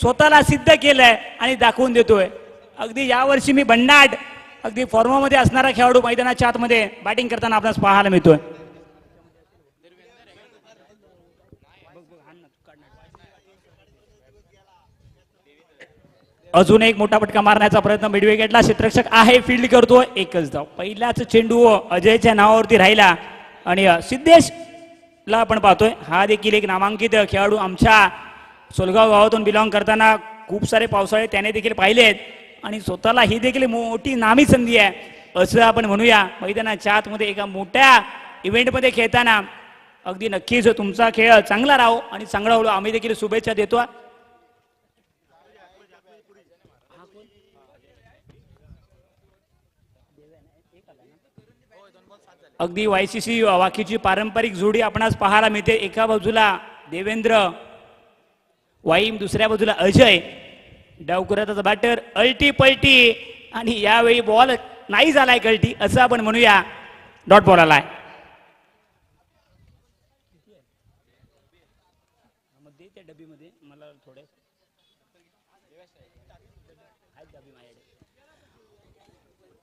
स्वतःला सिद्ध केलंय आणि दाखवून देतोय. अगदी यावर्षी मी भन्नाट अगदी फॉर्मामध्ये असणारा खेळाडू मैदानाच्या आतमध्ये बॅटिंग करताना आपल्यास पाहायला मिळतोय. अजून एक मोठा फटका मारण्याचा प्रयत्न मिड विकेटला, क्षेत्ररक्षक आहे, फील्ड करतोय, एकच धाव. पहिलाच चेंडू अजयच्या नावावरती राहिला आणि सिद्धेशला आपण पाहतोय. हा देखील एक नामांकित खेळाडू, आमच्या सोलगाव गावातून बिलॉंग करताना खूप सारे पावसाळे त्याने देखील पाहिलेत आणि स्वतःला ही देखील मोठी नामी संधी आहे असं आपण म्हणूया. मैदानाच्या आतमध्ये एका मोठ्या इव्हेंटमध्ये खेळताना अगदी नक्कीच तुमचा खेळ चांगला राहो आणि चांगला होलो आम्ही देखील शुभेच्छा देतो. अगदी वायसीसी वाकीची पारंपरिक जोडी आपणास पाहायला मिळते. एका बाजूला देवेंद्र वाईम, दुसऱ्या बाजूला अजय. डाव करताचा बॅटर अल्टी पलटी आणि यावेळी बॉल नाही झालाय कल्टी असं आपण म्हणूया. डॉट बॉल आलाय.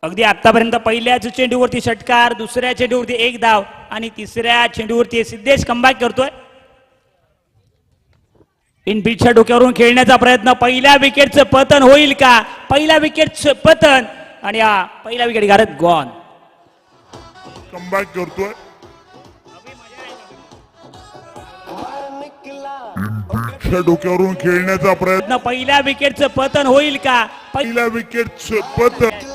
अगदी आतापर्यंत पहिल्याच चेंडूवरती षटकार, दुसऱ्या चेंडूवरती एक धाव आणि तिसऱ्या चेंडूवरती सिद्धेश कमबॅक करतोय. इन पिचच्या डोक्यावरून खेळण्याचा प्रयत्न, पहिल्या विकेटचं पतन होईल का? पहिल्या विकेटचं पतन आणि हा पहिला विकेट घालत गॉन. कमबॅक करतोय. डोक्यावरून खेळण्याचा प्रयत्न, पहिल्या विकेटचं पतन होईल का? पहिल्या विकेटचं पतन.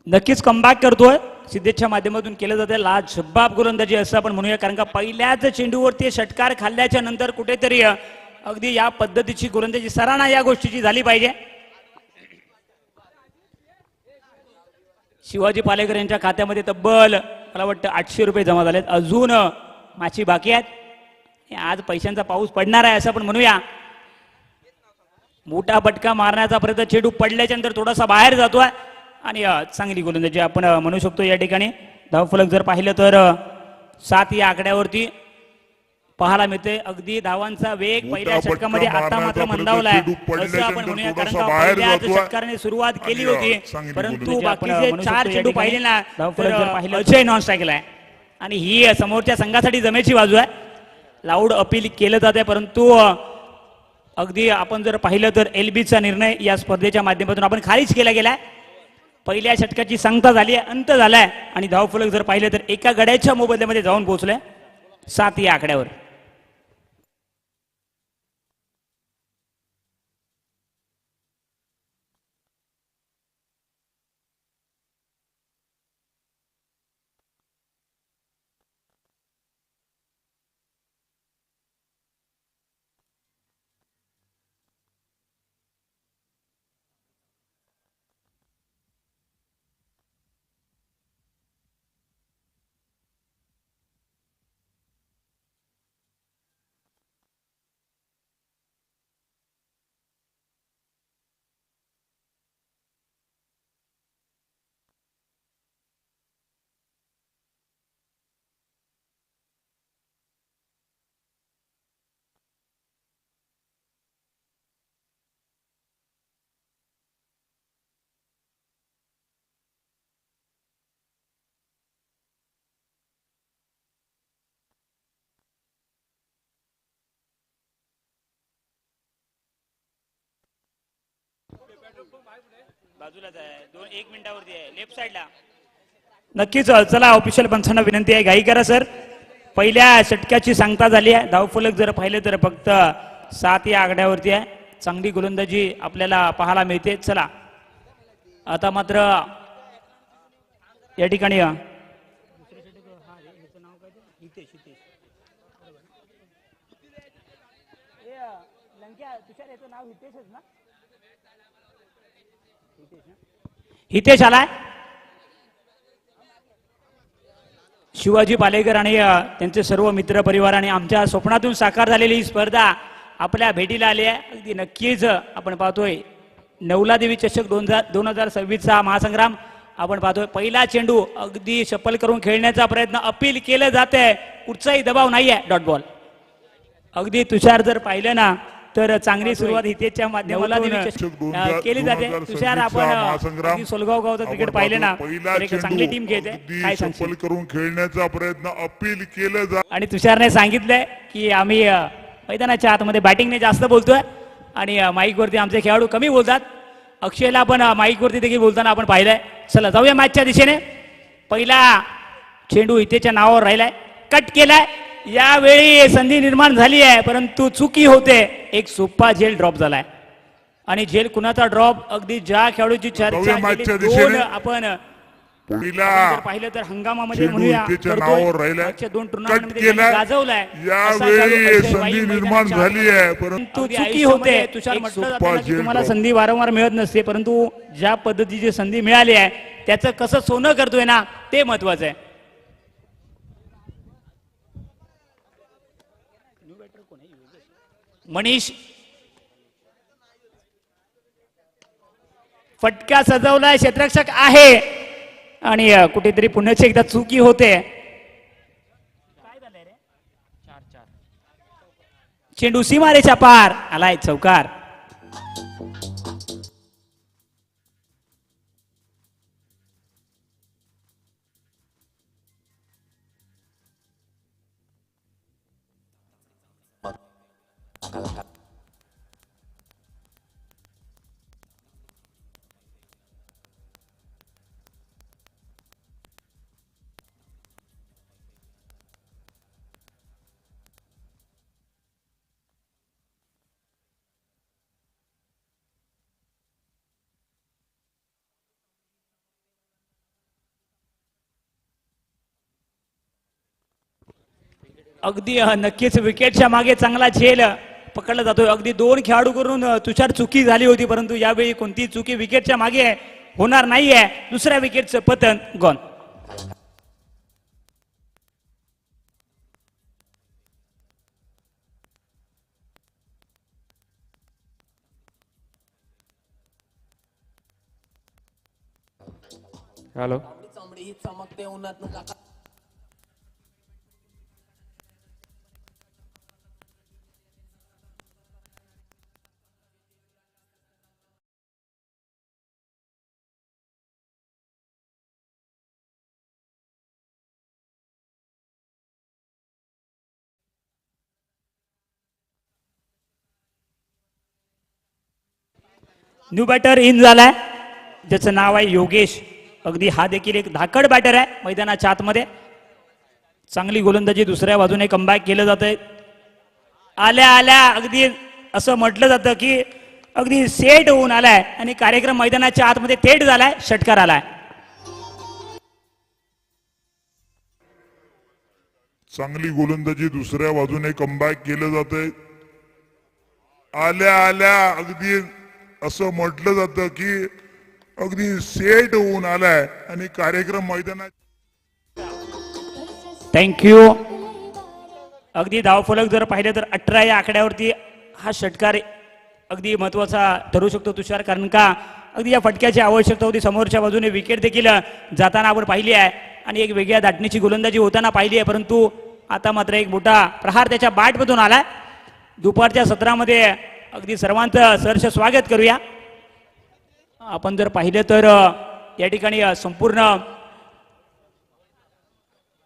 नक्कीच कमबॅक करतोय. सिद्धेशच्या माध्यमातून केलं जाते लाजबाब गोलंदाजी असं आपण म्हणूया, कारण का पहिल्याच चेंडूवरती षटकार खाल्ल्याच्या नंतर कुठेतरी अगदी या पद्धतीची गोलंदाजी सराहना या गोष्टीची झाली पाहिजे. शिवाजी पालेकर यांच्या खात्यामध्ये तब्बल मला वाटतं 800 रुपये जमा झालेत. अजून माची बाकी आहेत. आज पैशांचा पाऊस पडणार आहे असं आपण म्हणूया. मोठा फटका मारण्याचा प्रयत्न, चेंडू पडल्याच्या नंतर थोडासा बाहेर जातोय आणि चांगली गोलंदाजी आपण म्हणू शकतो. या ठिकाणी धावफलक जर पाहिलं तर 7 या आकड्यावरती पाहायला मिळते. अगदी धावांचा वेग पहिल्या षटकामध्ये आता मात्र मंदावलाय असं आपण म्हणूया, कारण का पहिल्याच षटकाराने सुरुवात केली होती परंतु बाकीचे 4 चेंडू पाहिले ना तर अजय नॉन स्ट्राईकला आहे आणि ही समोरच्या संघासाठी जमेची बाजू आहे. लाऊड अपील केलं जाते परंतु अगदी आपण जर पाहिलं तर LBचा निर्णय या स्पर्धेच्या माध्यमातून आपण खारिज केला गेलाय. पहिल्या षटकाची सांगता झाली आहे, अंत झालाय आणि धावफलक जर पाहिलं तर एका गड्याच्या मोबदल्यामध्ये जाऊन पोहोचले 7 या आकड्यावर. बाजूलाच आहे, 1 मिनिटावरती आहे, लेफ्ट साइडला. नक्कीच चला ऑफिशियल पंचांना विनंती आहे, घाई करा सर. पहिल्या षटकाची सांगता झाली आहे. धावफलक जर पाहिलं तर फक्त 7 या आकड्यावरती आहे. चांगली गोलंदाजी आपल्याला पाहायला मिळते. चला आता मात्र या ठिकाणी हितेश आलाय. शिवाजी पालेकर आणि त्यांचे सर्व मित्र परिवार आणि आमच्या स्वप्नातून साकार झालेली ही स्पर्धा आपल्या भेटीला आली आहे. अगदी नक्कीच आपण पाहतोय नवलादेवी चषक 2026चा महासंग्राम आपण पाहतोय. पहिला चेंडू अगदी शफल करून खेळण्याचा प्रयत्न अपील केलं जाते. कुठचाही दबाव नाहीये. Dot ball. अगदी तुषार जर पाहिलं ना तर चांगली सुरुवात हितेशच्या माध्यमातून केली जाते. तुषार आपण सोलगाव गावचं क्रिकेट पाहिलं ना तर एक चांगली टीम खेळते. काय सांगशील? करून खेळण्याचा प्रयत्न अपील केलं जात. आणि तुषारने सांगितलंय की आम्ही मैदानाच्या आतमध्ये बॅटिंगने जास्त बोलतोय आणि माईकवरती आमचे खेळाडू कमी बोलतात. अक्षयला पण माईकवरती देखील बोलताना आपण पाहिलंय. चला जाऊया मॅचच्या दिशेने. पहिला चेंडू हितेशच्या नावावर राहिलाय. कट केलाय. यावेळी संधी निर्माण झाली आहे परंतु चुकी होते. एक सोपा झेल ड्रॉप झालाय आणि झेल कुणाचा ड्रॉप अगदी ज्या खेळाडूची चर्चा केली आपण पाहिलं तर हंगामामध्ये म्हणूया दोन टुर्नामेंटमध्ये गाजवलाय. यावेळी संधी निर्माण झाली आहे परंतु चुकी होते. तुषार म्हटलं तुम्हाला संधी वारंवार मिळत नसते परंतु ज्या पद्धतीची संधी मिळाली आहे त्याचं कसं सोनं करतोय ना ते महत्वाचं आहे. मनीष फटका सजवलाय. क्षेत्ररक्षक आहे आणि कुठेतरी पुण्याची एकदा चुकी होते. चेंडू सीमारेच्या पार आलाय. चौकार. अगदी नक्कीच विकेटच्या मागे चांगला झेल पकडला जातोय. अगदी दोन खेळाडू करून तुषार चुकी झाली होती परंतु यावेळी कोणती चुकी विकेटच्या मागे होणार नाहीये. दुसऱ्या विकेटचं पतन gone. Hello. New batter in झालाय ज्याचं नाव आहे योगेश. अगदी हा देखील एक धाकड बॅटर आहे मैदानाच्या आतमध्ये. चांगली गोलंदाजी दुसऱ्या बाजूने कमबॅक केलं जातंय. आल्या आल्या अगदी असं म्हटलं जातं की अगदी सेट होऊन आलाय आणि कार्यक्रम मैदानाच्या आतमध्ये थेट झालाय. षटकार आलाय. चांगली गोलंदाजी दुसऱ्या बाजूने कमबॅक केलं जातंय. आल्या आल्या अगदी असं म्हटलं जातं की अगदी सेट होऊन आलाय आणि कार्यक्रम मैदानात. थँक्यू. अगदी धावफलक जर पाहिलं तर 18 या आकड्यावरती हा षटकार अगदी महत्वाचा ठरू शकतो तुषार. कारण का अगदी या फटक्याची आवश्यकता होती. समोरच्या बाजूने विकेट देखील जाताना आपण पाहिली आहे आणि एक वेगळ्या दाटणीची गोलंदाजी होताना पाहिली आहे परंतु आता मात्र एक मोठा प्रहार त्याच्या बॅटमधून आलाय. दुपारच्या सत्रामध्ये अगदी सर्वांचं सहर्ष स्वागत करूया. आपण जर पाहिलं तर या ठिकाणी संपूर्ण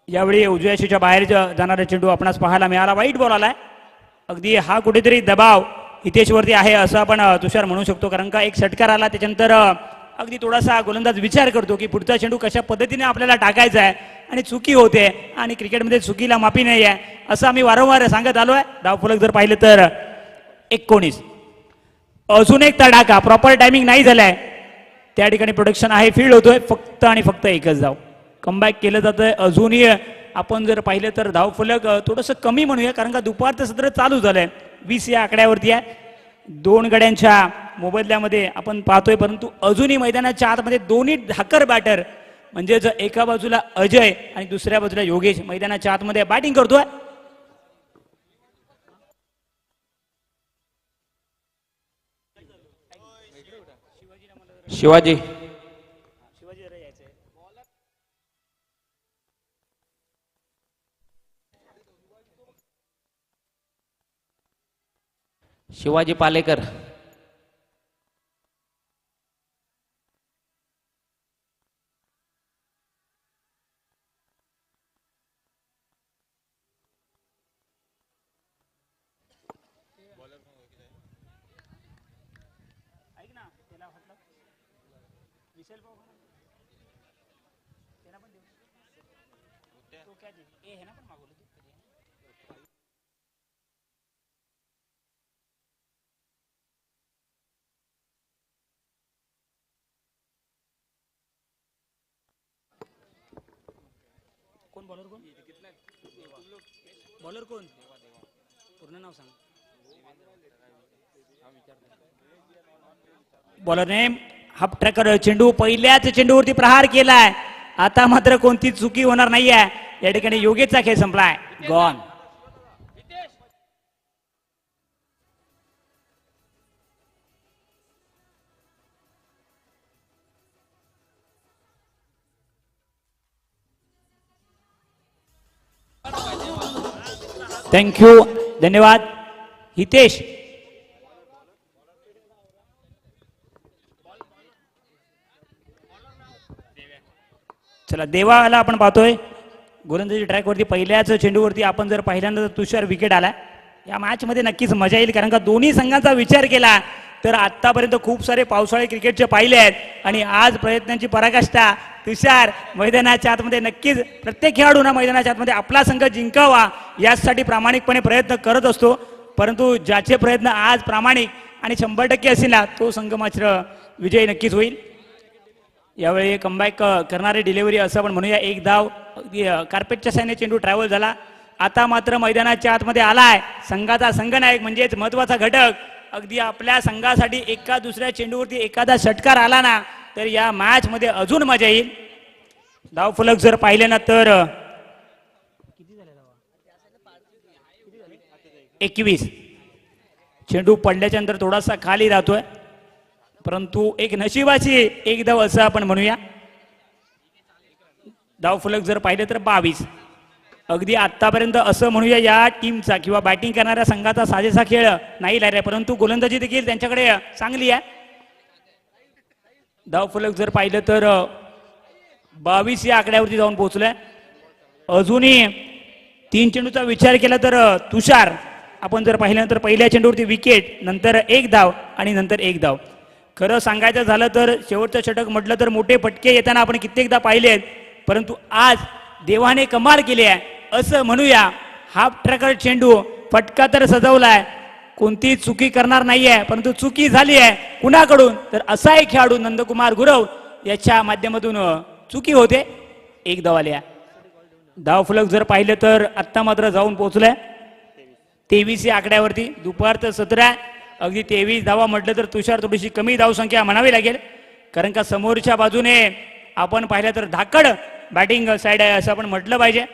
यावेळी उजव्या यशीच्या बाहेर जाणारा चेंडू आपणास पाहायला मिळाला. वाईट बॉल आलाय. अगदी हा कुठेतरी दबाव हितेशवरती आहे असं आपण तुषार म्हणू शकतो. कारण का एक षटकार आला त्याच्यानंतर अगदी थोडासा गोलंदाज विचार करतो की पुढचा चेंडू कशा पद्धतीने आपल्याला टाकायचा आहे आणि चुकी होते आणि क्रिकेटमध्ये चुकीला माफी नाही आहे असं आम्ही वारंवार सांगत आलो आहे. धावफलक जर पाहिलं तर 19. अजून एक तडाखा. प्रॉपर टायमिंग नाही झालाय. त्या ठिकाणी प्रोडक्शन आहे. फील्ड होतोय फक्त आणि फक्त एकच धाव. कमबॅक केलं जातंय. अजूनही आपण जर पाहिलं तर धावफलक थोडंसं कमी म्हणूया कारण का दुपारचं सत्र चालू झालंय. 20 या आकड्यावरती आहे. दोन गड्यांच्या मोबदल्यामध्ये आपण पाहतोय, परंतु अजूनही मैदानाच्या आतमध्ये दोन्ही धाकर बॅटर म्हणजे एका बाजूला अजय आणि दुसऱ्या बाजूला योगेश मैदानाच्या आतमध्ये बॅटिंग करतोय. शिवाजी शिवाजी पालेकर कोण बॉलर कोण बॉलर कोण पूर्ण नाव सांग. बॉलरने हाफ ट्रॅकर चेंडू पहिल्याच चेंडूवरती प्रहार केलाय. आता मात्र कोणती चुकी होणार नाहीये. या ठिकाणी योगेशचा खेळ संपलाय. गॉन. थँक्यू, धन्यवाद. हितेश चला देवाला आपण पाहतोय गोलंदाजी ट्रॅकवरती पहिल्याच चेंडूवरती आपण जर पहिल्यांदा तुषार विकेट आला. या मॅच मध्ये नक्कीच मजा येईल, कारण का दोन्ही संघांचा विचार केला तर आतापर्यंत खूप सारे पावसाळी क्रिकेटचे पाहिले आहेत आणि आज प्रयत्नांची पराकाष्ठा तुषार मैदानाच्या आतमध्ये नक्कीच प्रत्येक खेळाडूंना मैदानाच्या आतमध्ये आपला संघ जिंकावा यासाठी प्रामाणिकपणे प्रयत्न करत असतो. परंतु ज्याचे प्रयत्न आज प्रामाणिक आणि 100% असेल ना तो संघ मात्र विजयी नक्कीच होईल. यावेळी कमबॅक करणारी डिलिव्हरी असं आपण म्हणूया. एक धाव कार्पेटच्या साईने चेंडू ट्रॅव्हल झाला. आता मात्र मैदानाच्या आतमध्ये आलाय संघाचा संघनायक म्हणजेच महत्वाचा घटक. अगदी आपल्या संघासाठी एका दुसऱ्या चेंडूवरती एखादा षटकार आला ना तर या मॅच मध्ये अजून मजा येईल. धाव फलक जर पाहिले ना तर 21. चेंडू पडल्याच्या नंतर थोडासा खाली राहतोय, परंतु एक नशिबाची एक धाव असं आपण म्हणूया. धाव फलक जर पाहिले तर 22. अगदी आतापर्यंत असं म्हणूया या टीमचा किंवा बॅटिंग करणाऱ्या संघाचा साजेसा खेळ नाही लागला, परंतु गोलंदाजी देखील त्यांच्याकडे चांगली आहे. धाव फलक जर पाहिलं तर 22 या आकड्यावरती जाऊन पोहोचलाय. अजूनही 3 चेंडूचा विचार केला तर तुषार आपण जर पाहिल्यानंतर पहिल्या चेंडूवरती विकेट, नंतर 1 धाव आणि नंतर 1 धाव. खरं सांगायचं झालं तर शेवटचं षटक म्हटलं तर मोठे फटके येताना आपण कित्येकदा पाहिलेत, परंतु आज देवाने कमाल केली आहे असं म्हणूया. हाफ ट्रॅकर चेंडू फटका तर सजवलाय, कोणती चुकी करणार नाहीये, परंतु चुकी झाली आहे कुणाकडून तर असा एक खेळाडू नंदकुमार गुरव याच्या माध्यमातून चुकी होते. 1 धाव आली आहे. धाव फलक जर पाहिलं तर आत्ता मात्र जाऊन पोहोचलाय 23 या आकड्यावरती. दुपारचं 17. अगदी 23 धावा म्हटलं तर तुषार थोडीशी कमी धावसंख्या म्हणावी लागेल, कारण का समोरच्या बाजूने आपण पाहिलं तर धाकड बॅटिंग साईड आहे असं आपण म्हटलं पाहिजे.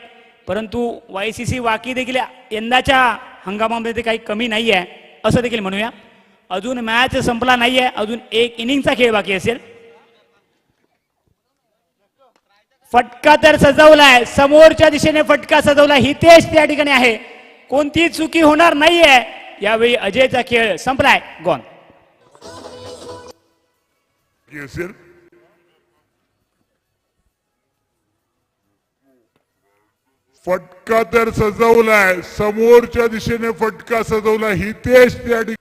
परंतु YCC वाकी देखील यंदाच्या हंगामामध्ये काही कमी नाही आहे असं देखील म्हणूया. अजून मॅच संपला नाहीये, अजून 1 इनिंगचा खेळ बाकी असेल. फटका तर सजवलाय, समोरच्या दिशेने फटका सजवला. हितेश त्या ठिकाणी आहे, कोणती चुकी होणार नाहीये. यावेळी अजयचा खेळ संपलाय. गॉन. फटका तर सजवलाय, समोरच्या दिशेने फटका सजवला. हितेश त्या ठिकाणी.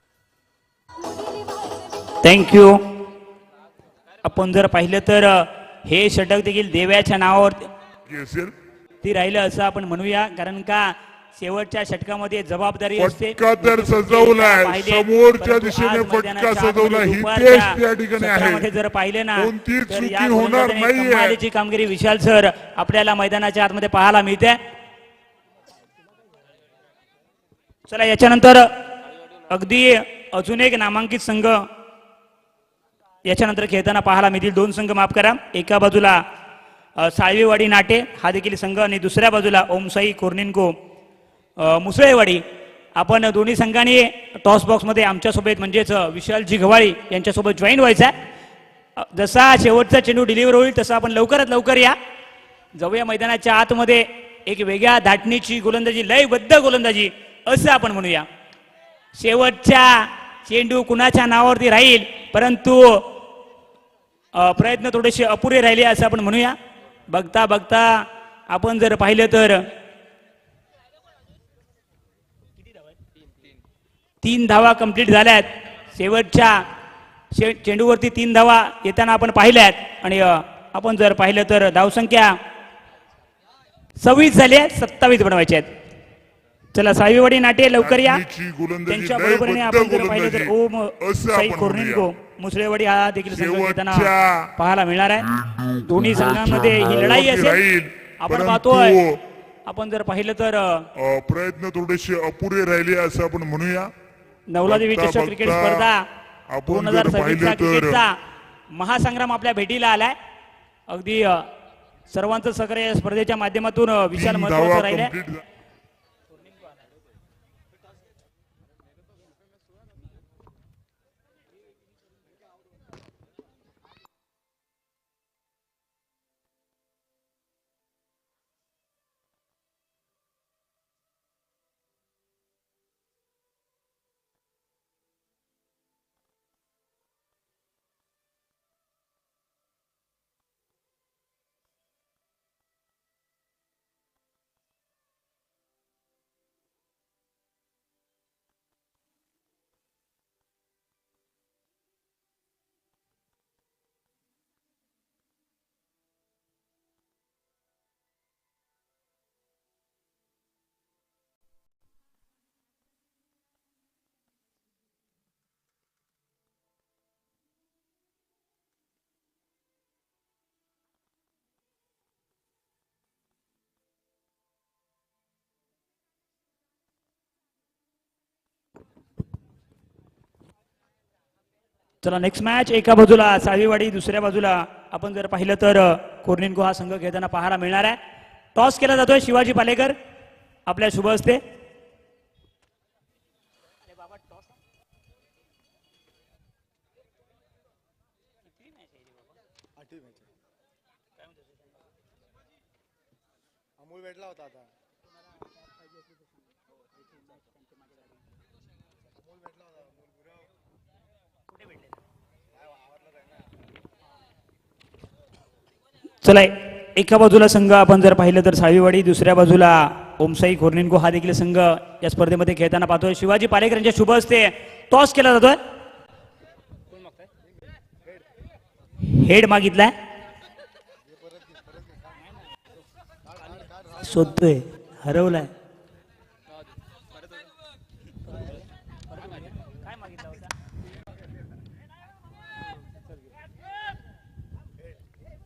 थँक्यू. आपण जर पाहिलं तर हे षटक देखील देव्याच्या नावावर ती राहिलं असं आपण म्हणूया, कारण का शेवटच्या षटकामध्ये जबाबदारी असते. फटका तर सजवलाय, समोरच्या दिशेने फटका सजवला. हितेश त्या ठिकाणी आहे, जर पाहिले ना कोणती तर चुकी या होणार नाहीये. कमालीची कामगिरी विशाल सर आपल्याला मैदानाच्या आतमध्ये पाहायला मिळते. चला याच्यानंतर अगदी अजून एक नामांकित संघ याच्यानंतर खेळताना पाहायला मिळतील दोन संघ, माफ करा. एका बाजूला साळवीवाडी नाटे हा देखील संघ आणि दुसऱ्या बाजूला ओमसाई कोर्निन्को मुसळेवाडी. आपण दोन्ही संघांनी टॉस बॉक्समध्ये आमच्यासोबत म्हणजेच विशालजी गव्हाळी यांच्यासोबत जॉईन व्हायचं आहे. जसा शेवटचा चेंडू डिलिव्हर होईल तसा आपण लवकरात लवकर या. जाऊया मैदानाच्या आतमध्ये. एक वेगळ्या धाटणीची गोलंदाजी, लयबद्ध गोलंदाजी असं आपण म्हणूया. शेवटच्या चेंडू कुणाच्या नावावरती राहील, परंतु प्रयत्न थोडेसे अपुरे राहिले असं आपण म्हणूया. बघता बघता आपण जर पाहिलं तर 3 धावा कंप्लीट झाल्यात. शेवटच्या चेंडूवरती 3 धावा येताना आपण पाहिल्यात आणि आपण जर पाहिलं तर धावसंख्या 26 झाली आहे, 27 बनवायचे आहेत. चला साळवीवाडी नाटे लवकर या. त्यांच्या बरोबरीने आपण जर पाहिलं तर ओम साई कोर्निन्को मुसळेवाडी हा देखील संघ घेताना पाहायला मिळणार आहे. दोन्ही संघांमध्ये ही लढाई असेल आपण पाहतोय. आपण जर पाहिलं तर प्रयत्न थोडेसे अपुरे राहिले असं आपण म्हणूया. नवलादेवी चषक क्रिकेट स्पर्धा आपण 2026 तर क्रिकेटचा महासंग्राम आपल्या भेटीला आलाय. अगदी सर्वांचं सहकार्य या स्पर्धेच्या माध्यमातून विशाल महत्वाचं राहिले. चला नेक्स्ट मॅच. एका बाजूला साळवीवाडी, दुसऱ्या बाजूला आपण जर पाहिलं तर कोर्निन्को हा संघ खेळताना पाहायला मिळणार आहे. टॉस केला जातोय. शिवाजी पालेकर आपल्या शुभ हस्ते. अमोल भेटला होता आता. चला एका बाजूला संघ आपण जर पाहिलं तर साळवीवाडी, दुसऱ्या बाजूला ओमसाई कोर्निन्को हा देखील संघ या स्पर्धेमध्ये खेळताना पाहतोय. शिवाजी पालेकर यांच्या शुभ हस्ते टॉस केला जातोय. हेड मागितलाय, शोधतोय, हरवलाय.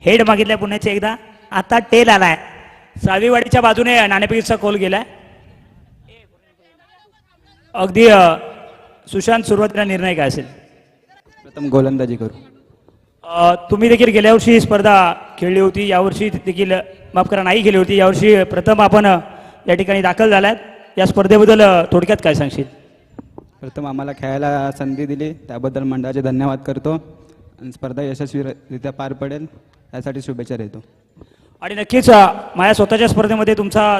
हेड मागितलाय पुण्याचे एकदा. आता टेल आलाय. साळवीवाडीच्या बाजूने नाणेफेकीचा कॉल गेलाय. अगदी सुशांत, सुरुवातीला निर्णय काय असेल? प्रथम गोलंदाजी करू. तुम्ही देखील गेल्या वर्षी स्पर्धा खेळली होती, यावर्षी देखील माफ करा नाही खेळली होती. यावर्षी प्रथम आपण या ठिकाणी दाखल झालात. या स्पर्धेबद्दल थोडक्यात काय सांगशील? प्रथम आम्हाला खेळायला संधी दिली त्याबद्दल मंडळाचे धन्यवाद करतो आणि स्पर्धा यशस्वीरित्या पार पडेल यासाठी शुभेच्छा देतो. आणि नक्कीच माझ्या स्वतःच्या स्पर्धेमध्ये तुमचा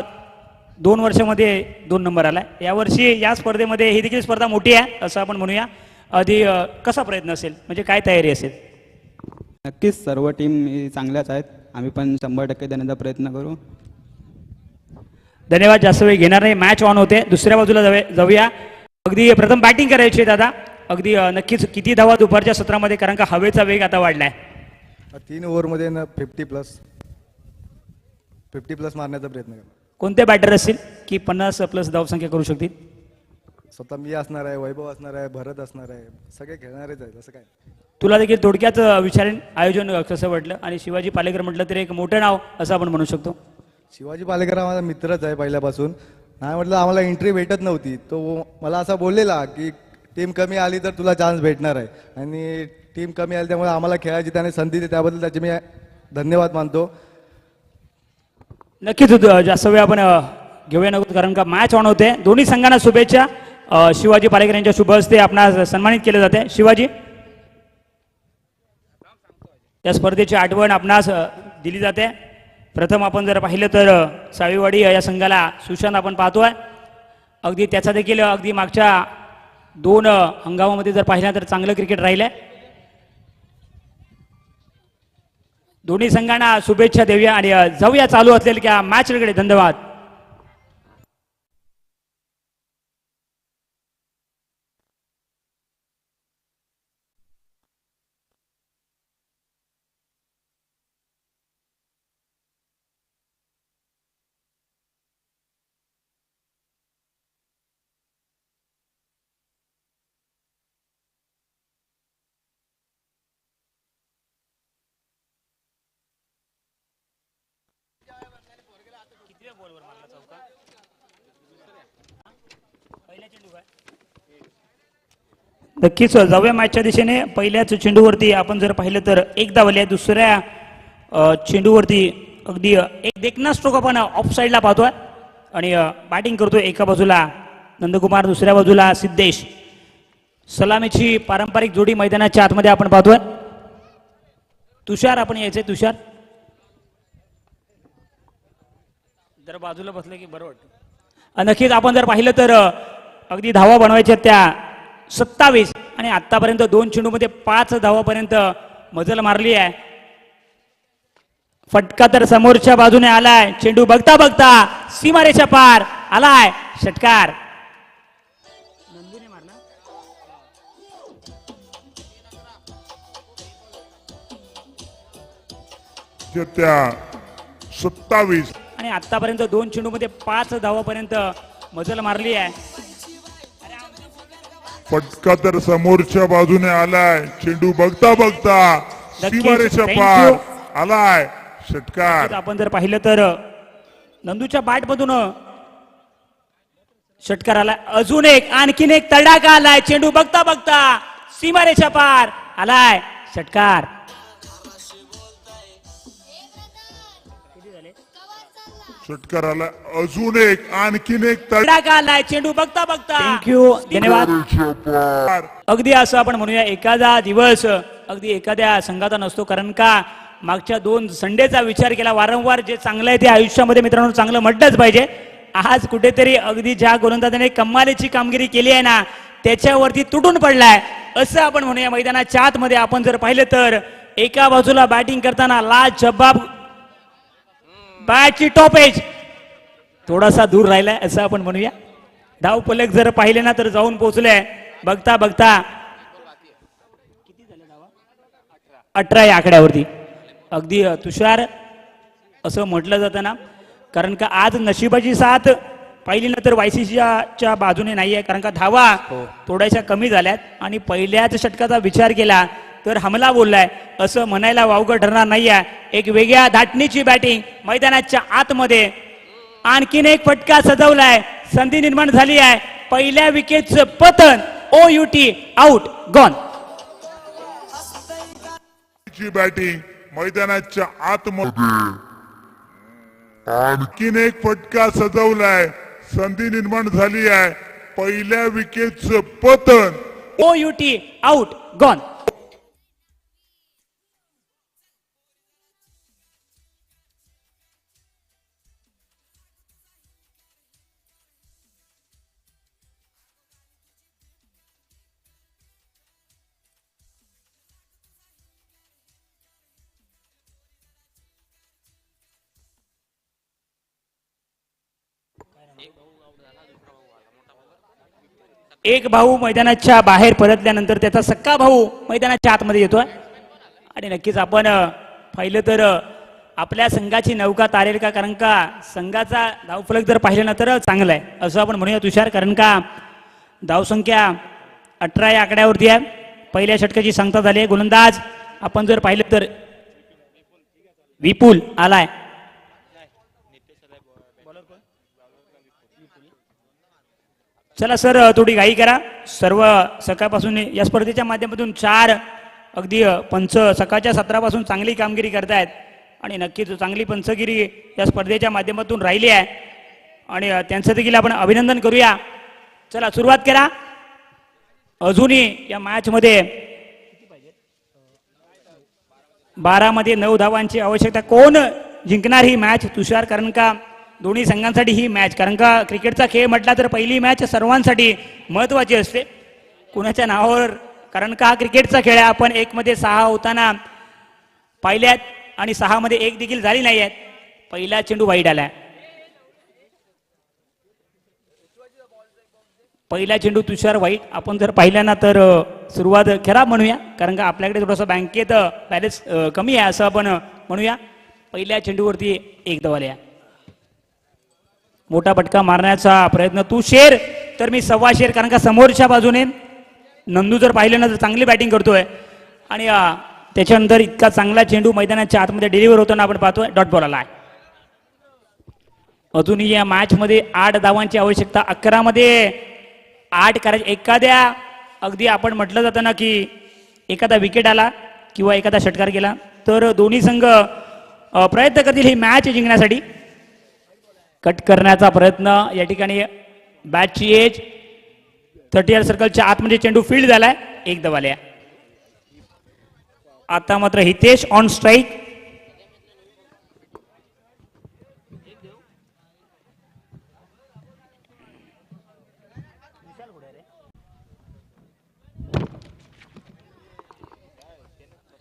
2 वर्षामध्ये 2 नंबर आलाय. यावर्षी या स्पर्धेमध्ये ही देखील स्पर्धा मोठी आहे असं आपण म्हणूया. आधी कसा प्रयत्न असेल, म्हणजे काय तयारी असेल? नक्कीच सर्व टीम चांगल्याच आहेत. आम्ही पण 100% देण्याचा प्रयत्न करू. धन्यवाद. जास्त वेळ घेणार नाही. मॅच ऑन होते. दुसऱ्या बाजूला जाऊया. अगदी प्रथम बॅटिंग करायची दादा. अगदी नक्कीच किती धावा दुपारच्या सत्रामध्ये, कारण का हवेचा वेग आता वाढलाय. 3 ओव्हरमध्ये 50 प्लस मारण्याचा प्रयत्न करा. कोणते बॅटर असतील की 50+ धावसंख्या करू शकतील? स्वतः मी असणार आहे, वैभव असणार आहे, भरत असणार आहे, सगळे खेळणारेच आहेत. असं काय, तुला देखील थोडक्यात विचारेन आयोजन कसं वाटलं? आणि शिवाजी पालेकर म्हटलं तरी एक मोठं नाव असं आपण म्हणू शकतो. शिवाजी पालेकर हा माझा मित्रच आहे पहिल्यापासून. नाही म्हटलं आम्हाला एंट्री भेटत नव्हती, तो मला असा बोललेला की टीम कमी आली तर तुला चान्स भेटणार आहे आणि टीम कमी आली त्यामुळे आम्हाला खेळायची त्याने संधी दिली त्याबद्दल त्याचे मी धन्यवाद मानतो. नक्कीच जास्त वेळ आपण घेऊया नको कारण का मॅच ऑन होते. दोन्ही संघांना शुभेच्छा. शिवाजी पालेकर यांच्या शुभ हस्ते आपणास सन्मानित केले जाते. शिवाजी, या स्पर्धेची आठवण आपणास दिली जाते. प्रथम आपण जर पाहिलं तर साळीवाडी या संघाला सुशांत आपण पाहतोय. अगदी त्याचा देखील अगदी मागच्या 2 हंगामामध्ये जर पाहिलं तर चांगलं क्रिकेट राहिलंय. दोन्ही संघांना शुभेच्छा देऊया आणि जाऊया चालू असलेल्या मॅचकडे. धन्यवाद. नक्कीच जाऊया मॅचच्या दिशेने. पहिल्याच चेंडूवरती आपण जर पाहिलं तर एक धावले. दुसऱ्या चेंडूवरती अगदी एक देखना स्ट्रोक आपण ऑफ साईडला पाहतोय आणि बॅटिंग करतोय. एका बाजूला नंदकुमार, दुसऱ्या बाजूला सिद्धेश. सलामीची पारंपरिक जोडी मैदानाच्या आतमध्ये आपण पाहतोय. तुषार आपण यायचंय. तुषार जर बाजूला बसले की बरं वाटतं. नक्कीच आपण जर पाहिलं तर अगदी धावा बनवायच्या त्या 27 आणि आतापर्यंत 2 चेंडूमध्ये 5 धावापर्यंत मजल मारली आहे. फटका तर समोरच्या बाजूने आलाय. चेंडू बघता बघता सीमारेच्या पार आलाय. षटकार. नंदूने मारला. त्या 27 आणि आतापर्यंत 2 चेंडूमध्ये 5 धावापर्यंत मजल मारली आहे. फटका तर समोरच्या बाजूने आलाय. चेंडू बघता बघता सीमारेच्या Thank पार you. आलाय. षटकार. आपण जर पाहिलं तर नंदूच्या बॅटमधून षटकार आलाय. अजून एक आणखीन एक तडाखा आलाय. चेंडू बघता बघता सीमारेच्या पार आलाय. षटकार. षटकार आलाय. अजून एक आणखीन एक तडाखा आलाय. चेंडू बघता बघता. थँक्यू. धन्यवाद. तडाखा. अगदी असं आपण म्हणूया एखादा दिवस अगदी एखाद्या संघाचा नसतो कारण का मागच्या 2 संडेचा विचार केला. वारंवार जे चांगलं आहे ते आयुष्यामध्ये मित्रांनो चांगलं म्हटलंच पाहिजे. आज कुठेतरी अगदी ज्या गोलंदाजाने कमालीची कामगिरी केली आहे ना त्याच्यावरती तुटून पडलाय असं आपण म्हणूया. मैदानाच्या आतमध्ये आपण जर पाहिलं तर एका बाजूला बॅटिंग करताना लाजबाब बॅटची टॉपेज थोडासा दूर राहिलाय असं आपण म्हणूया. धाव फलक जर पाहिले ना तर जाऊन पोहोचले. बघता बघता 18 या आकड्यावरती. अगदी तुषार असं म्हटलं जातं ना कारण का आज नशिबाची साथ पाहिली ना तर वायसीच्या बाजूने नाही आहे कारण का धावा थोड्याशा कमी झाल्यात आणि पहिल्याच षटकाचा विचार केला तर हमला बोललाय असं म्हणायला वावगं ठरणार नाही आहे. एक वेगळ्या धाटणीची बॅटिंग मैदानाच्या आतमध्ये. आणखीन एक फटका सजवलाय. संधी निर्माण झाली आहे. पहिल्या विकेटचं पतन. OUT out gone. बॅटिंग मैदानाच्या आतमध्ये. आणखीन एक फटका सजवलाय. संधी निर्माण झाली आहे. पहिल्या विकेटचं पतन. OUT out gone. एक भाऊ मैदानाच्या बाहेर परतल्यानंतर त्याचा सक्का भाऊ मैदानाच्या आतमध्ये येतोय आणि नक्कीच आपण पाहिलं तर आपल्या संघाची नौका तारेल का कारण का संघाचा धावफलक जर पाहिलं ना तर चांगला आहे असं आपण म्हणूया तुषार. कारण का धावसंख्या 18 या आकड्यावरती आहे. पहिल्या षटकाची सांगता झाली. गोलंदाज आपण जर पाहिलं तर विपुल आलाय. चला सर थोडी घाई करा. सर्व सकाळपासून या स्पर्धेच्या माध्यमातून 4 अगदी पंच सकाळच्या सत्रापासून चांगली कामगिरी करतायत आणि नक्कीच चांगली पंचगिरी या स्पर्धेच्या माध्यमातून राहिली आहे आणि त्यांचं देखील आपण अभिनंदन करूया. चला सुरुवात करा. अजूनही या मॅचमध्ये 12 मध्ये 9 धावांची आवश्यकता. कोण जिंकणार ही मॅच तुषार? कारण का दोन्ही संघांसाठी ही मॅच, कारण का क्रिकेटचा खेळ म्हटला तर पहिली मॅच सर्वांसाठी महत्त्वाची असते. कुणाच्या नावावर, कारण का हा क्रिकेटचा खेळ आहे. आपण 1 मध्ये 6 होताना पाहिल्यात आणि 6 मध्ये 1 देखील झाली नाही आहेत. पहिला चेंडू वाईड आलाय. पहिला चेंडू तुषार वाईट. आपण जर पाहिल्या ना तर सुरुवात खराब म्हणूया, कारण का आपल्याकडे थोडंसं बँकेत बॅलन्स कमी आहे असं आपण म्हणूया. पहिल्या चेंडूवरती 1 धाव आल्या. मोठा फटका मारण्याचा प्रयत्न. तू शेर तर मी 1.25 शेर, कारण का समोरच्या बाजूने नंदू जर पाहिलं ना तर चांगली बॅटिंग करतोय आणि त्याच्यानंतर इतका चांगला चेंडू मैदानाच्या आतमध्ये डिलिव्हर होताना आपण पाहतोय. डॉट बॉल आला. अजूनही या मॅच मध्ये 8 धावांची आवश्यकता. 11 मध्ये 8 करायचे. एखाद्या अगदी आपण म्हटलं जातं ना की एखादा विकेट आला किंवा एखादा षटकार गेला तर दोन्ही संघ प्रयत्न करतील ही मॅच जिंकण्यासाठी. कट करण्याचा प्रयत्न या ठिकाणी. बॅटची एज 30 सर्कलच्या आतमध्ये चेंडू फील्ड झालाय. 1 धाव आल्या. आता मात्र हितेश ऑन स्ट्राईक.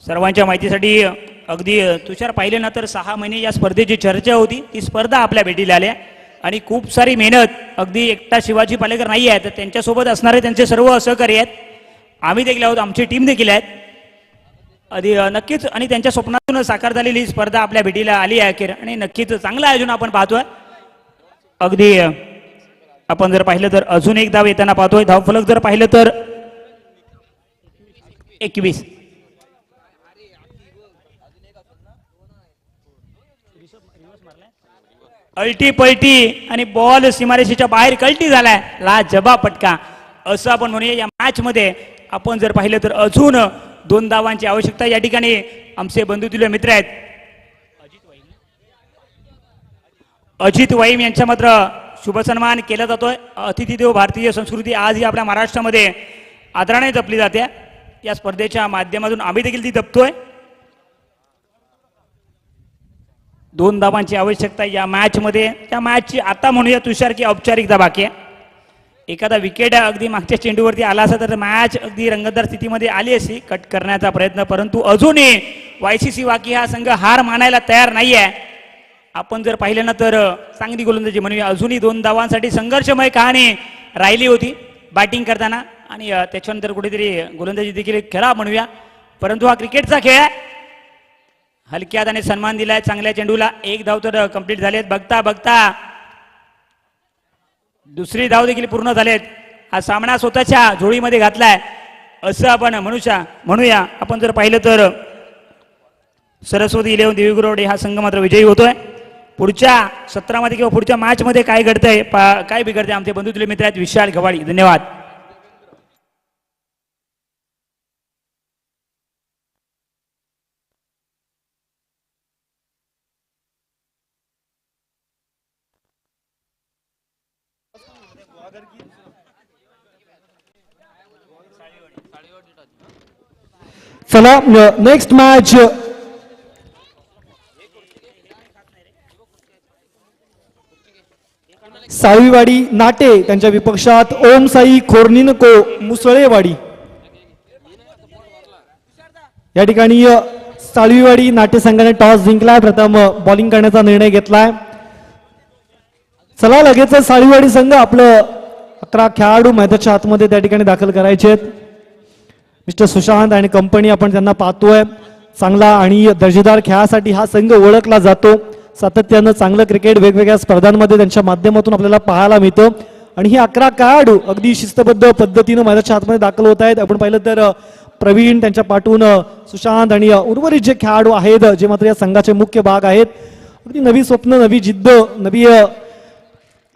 सर्वांच्या माहितीसाठी अगदी तुषार पाहिले ना तर 6 महिने या स्पर्धेची चर्चा होती. ती स्पर्धा आपल्या भेटीला आल्या आणि खूप सारी मेहनत. अगदी एकटा शिवाजी पालेकर नाही आहे तर त्यांच्यासोबत असणारे त्यांचे सर्व सहकारी आहेत. आम्ही देखील आहोत, आमची टीम देखील आहेत. आधी नक्कीच आणि त्यांच्या स्वप्नातून साकार झालेली ही स्पर्धा आपल्या भेटीला आली आहे अखेर आणि नक्कीच चांगलं आयोजन आपण पाहतोय. अगदी आपण जर पाहिलं तर अजून 1 धाव येताना पाहतोय. धावफलक जर पाहिलं तर 21. अल्टी पलटी आणि बॉल सीमारेषेच्या बाहेर कल्टी झालाय. लाजवाब फटका असं आपण म्हणूया. या मॅच मध्ये आपण जर पाहिलं तर अजून 2 धावांची आवश्यकता. या ठिकाणी आमचे बंधुतुल्य मित्र आहेत अजित वाईम यांचा मात्र शुभ सन्मान केला जातोय. अतिथी देव भारतीय संस्कृती आज ही आपल्या महाराष्ट्रामध्ये आदराने जपली जाते. या स्पर्धेच्या माध्यमातून आम्ही देखील ती जपतोय. 2 धावांची आवश्यकता या मॅच मध्ये. त्या मॅचची आता म्हणूया तुषार की औपचारिकता बाकी आहे. एखादा विकेट अगदी मागच्या चेंडूवरती आला असता तर मॅच अगदी रंगतदार स्थितीमध्ये आली असती. कट करण्याचा प्रयत्न, परंतु अजूनही YCC वाकी हा संघ हार मानायला तयार नाही आहे. आपण जर पाहिलं ना तर चांगली गोलंदाजी म्हणूया. अजूनही 2 धावांसाठी संघर्षमय कहाणी राहिली होती बॅटिंग करताना आणि त्याच्यानंतर कुठेतरी गोलंदाजी देखील खराब म्हणूया. परंतु हा क्रिकेटचा खेळ आहे. हलक्यात आणि सन्मान दिलाय चांगल्या चेंडूला. 1 धाव तर कंप्लीट झालेत. बघता बघता 2री धाव देखील पूर्ण झालेत. हा सामना स्वतःच्या झोळीमध्ये घातलाय असं आपण म्हणूया. आपण जर पाहिलं तर सरस्वती 11 देवीगुरवडे हा संघ मात्र विजयी होतोय. पुढच्या सत्रामध्ये किंवा पुढच्या मॅच मध्ये काय घडतंय काय बिघडतंय आमचे बंधुतुल्य मित्र आहेत विशाल गवाडी. धन्यवाद. चला नेक्स्ट मॅच साळीवाडी नाटे त्यांच्या विपक्षात ओम साई खोर्निनको मुसळेवाडी. या ठिकाणी साळीवाडी नाटे संघाने टॉस जिंकलाय. प्रथम बॉलिंग करण्याचा निर्णय घेतलाय. चला लगेच साळीवाडी संघ आपलं 11 खेळाडू मैदानाच्या आतमध्ये त्या ठिकाणी दाखल करायचे आहेत. मिस्टर सुशांत आणि कंपनी आपण त्यांना पाहतोय. चांगला आणि दर्जेदार खेळासाठी हा संघ ओळखला जातो. सातत्यानं चांगलं क्रिकेट वेगवेगळ्या स्पर्धांमध्ये त्यांच्या माध्यमातून आपल्याला पाहायला मिळतं आणि ही 11 खेळाडू अगदी शिस्तबद्ध पद्धतीनं मैदानाच्या आतमध्ये दाखल होत आहेत. आपण पाहिलं तर प्रवीण त्यांच्या पाठवून सुशांत आणि उर्वरित जे खेळाडू आहेत जे मात्र या संघाचे मुख्य भाग आहेत. अगदी नवी स्वप्न, नवी जिद्द, नवी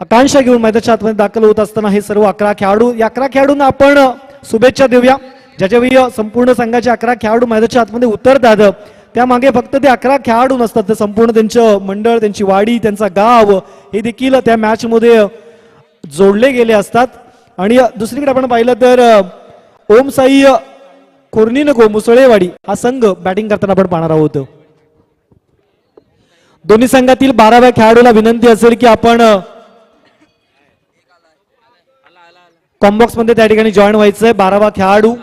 आकांक्षा घेऊन मैदानाच्या आतमध्ये दाखल होत असताना हे सर्व 11 खेळाडू, या 11 खेळाडूंना आपण शुभेच्छा देऊया. ज्याच्यावेळी संपूर्ण संघाचे 11 खेळाडू मैदानाच्या आतमध्ये उतरतात त्यामागे फक्त ते 11 खेळाडू नसतात, तर संपूर्ण त्यांचं मंडळ, त्यांची वाडी, त्यांचा गाव हे देखील त्या मॅच मध्ये जोडले गेले असतात. आणि दुसरीकडे आपण पाहिलं तर ओम साई कोर्नीनको मुसळेवाडी हा संघ बॅटिंग करताना आपण पाहणार आहोत. दोन्ही संघातील 12व्या खेळाडूला विनंती असेल की आपण कॉम्बॉक्स मध्ये त्या ठिकाणी जॉईन व्हायचंय. 12वा खेळाडू